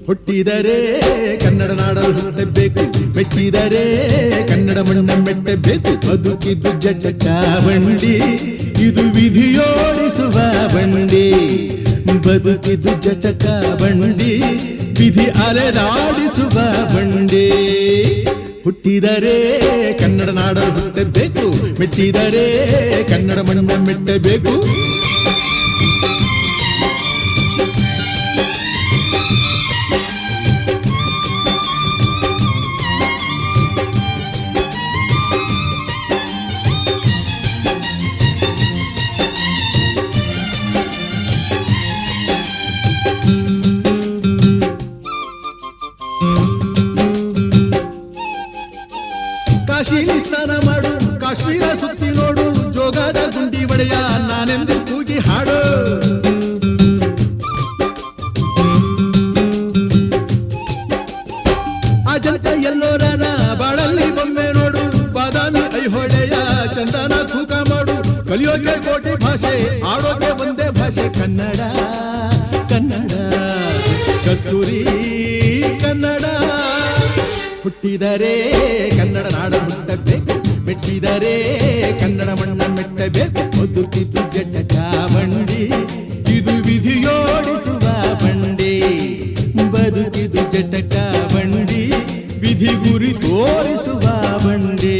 ಹುಟ್ಟಿದರೆ ಕನ್ನಡ ನಾಡಲು ಹುಟ್ಟಬೇಕು, ಮೆಟ್ಟಿದರೆ ಕನ್ನಡ ಮಣ್ಣ ಮೆಟ್ಟಬೇಕು. ಬದುಕಿದ್ದು ಜಟಕ ಬಂಡಿ, ಇದು ವಿಧಿಯೋಡಿಸುವ ಬಂಡಿ. ಬದುಕಿದ್ದು ಜಟಕ ಬಂಡಿ, ವಿಧಿ ಅಲೆದಾಡಿಸುವ ಬಂಡಿ. ಹುಟ್ಟಿದರೆ ಕನ್ನಡ ನಾಡಲು ಹುಟ್ಟಬೇಕು, ಮೆಟ್ಟಿದರೆ ಕನ್ನಡ ಮಣ್ಣ ಮೆಟ್ಟಬೇಕು. ಕಾಶಿಲಿ ಸ್ನಾನ ಮಾಡು, ಕಾಶ್ಮೀರ ಸುತ್ತಿ ನೋಡು, ಜೋಗದ ಗುಂಡಿ ಒಡೆಯ ನಾನೆಂದು ಕೂಗಿ ಹಾಡು. ಅಜಂತ ಎಲ್ಲೋರನ ಬಾಳಲ್ಲಿ ಬೊಮ್ಮೆ ನೋಡು, ಬಾದಾಮಿ ಐಹೊಳೆಯ ಚಂದನ ತೂಕ ಮಾಡು. ಕಲಿಯೋಕೆ ಕೋಟಿ ಭಾಷೆ, ಆಡೋಕೆ ಒಂದೇ ಭಾಷೆ ಕನ್ನಡ. ಕನ್ನಡ ಕಸ್ತೂರಿ ಕನ್ನಡ. ಹುಟ್ಟಿದರೆ ಕನ್ನಡ ನಾಡ ಹುಟ್ಟಬೇಕು, ಮೆಟ್ಟಿದರೆ ಕನ್ನಡ ಮಣ್ಣ ಮೆಟ್ಟಬೇಕು. ಬದುಕಿದ್ದು ಜಟಕ ಬಂಡಿ, ಇದು ವಿಧಿಯೋಡಿಸುವ ಬಂಡಿ. ಬದುಕಿದ್ದು ಜಟಕ ಬಂಡಿ, ವಿಧಿ ಗುರಿ ತೋರಿಸುವ ಬಂಡಿ.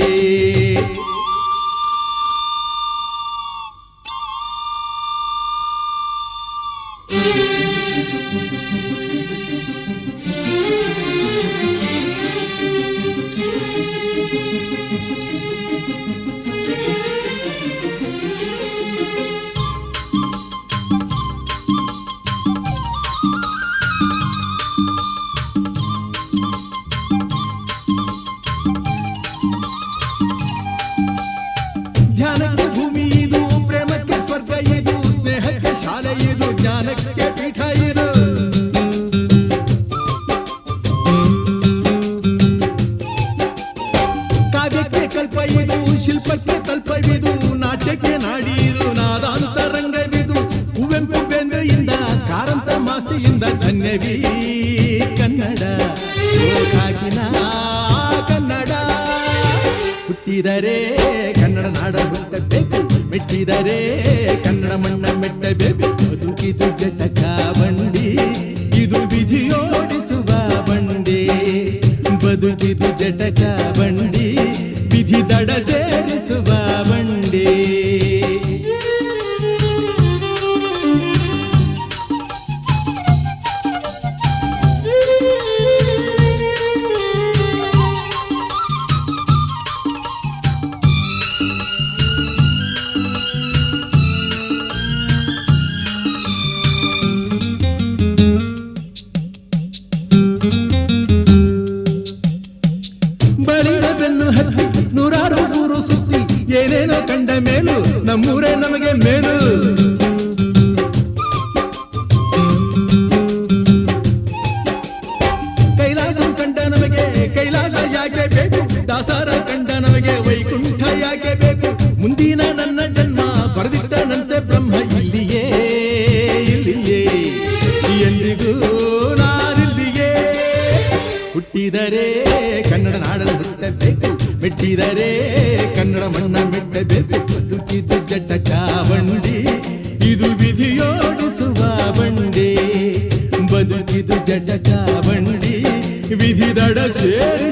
ಧ್ಯಾನಕ್ಕೆ ಭೂಮಿ ಇದು, ಪ್ರೇಮಕ್ಕೆ ಸ್ವರ್ಗ ಇದು, ಸ್ನೇಹಕ್ಕೆ ಶಾಲೆ ಇದು, ಜ್ಞಾನಕ್ಕೆ ಪೀಠ ಇದು. ಕಾವ್ಯಕ್ಕೆ ಕಲ್ಪ ಇದು, ಶಿಲ್ಪಕ್ಕೆ ತಲ್ಪವಿದು, ನಾಟ್ಯಕ್ಕೆ ನಾಡಿ ಇದು, ನಾದಾಂತರಂಗವಿದು. ಕುವೆಂಪು ಬೇಂದ್ರೆಯಿಂದ, ಕಾರಂತ ಮಾಸ್ತಿಯಿಂದ ಧನ್ಯವೀ ಕನ್ನಡ. ಕಾಗಿನ ಕನ್ನಡ. ಹುಟ್ಟಿದರೆ ಕನ್ನಡ ನಾಡ ಹುಟ್ಟಬೇಕು, ಮೆಟ್ಟಿದರೆ ಕನ್ನಡ ಮಣ್ಣ ಮೆಟ್ಟಬೇಕು. ಬದುಕಿದು ಜಟಕ ಬಂಡಿ, ಇದು ವಿಧಿಯೋಡಿಸುವ ಬಂಡಿ. ಬದುಕಿದು ಜಟಕ ಬಂಡಿ, ವಿಧಿ ದಡ ಸೇರಿಸುವ ಬಂಡಿ. ಬಳಿದ ಬೆನ್ನು ಹತ್ತಿ ನೂರಾರು ಊರು ಸುತ್ತಿ, ಏನೇನೋ ಕಂಡ ಮೇಲು ನಮ್ಮೂರೇ ನಮಗೆ ಮೇಲು. ಕೈಲಾಸ ಕಂಡ ನಮಗೆ ಕೈಲಾಸ ಯಾಕೆ ಬೇಕು, ದಾಸರ ಕಂಡ ನಮಗೆ ವೈಕುಂಠ ಯಾಕೆ ಬೇಕು. ಮುಂದಿನ ನನ್ನ ಜನ್ಮ ಬರೆದಿಟ್ಟನಂತೆ ಬ್ರಹ್ಮ ಇಲ್ಲಿಯೇ ಇಲ್ಲಿಯೇ, ಎಂದಿಗೂ ನಾನಿಲ್ಲಿಯೇ. ಹುಟ್ಟಿದರೆ ಕನ್ನಡ ನಾಡಲು ಹುಟ್ಟಬೇಕು, ಮೆಟ್ಟಿದರೆ ಕನ್ನಡ ಮಣ್ಣ ಮೆಟ್ಟಬೇಕು. ಬದುಕಿದ್ದು ಜಟಕ ಬಂಡಿ, ಇದು ವಿಧಿಯೋಡಿಸುವ ಬಂಡಿ. ಬದುಕಿದ್ದು ಜಟಕ ಬಂಡಿ, ವಿಧಿ ದಡ ಸೇರಿ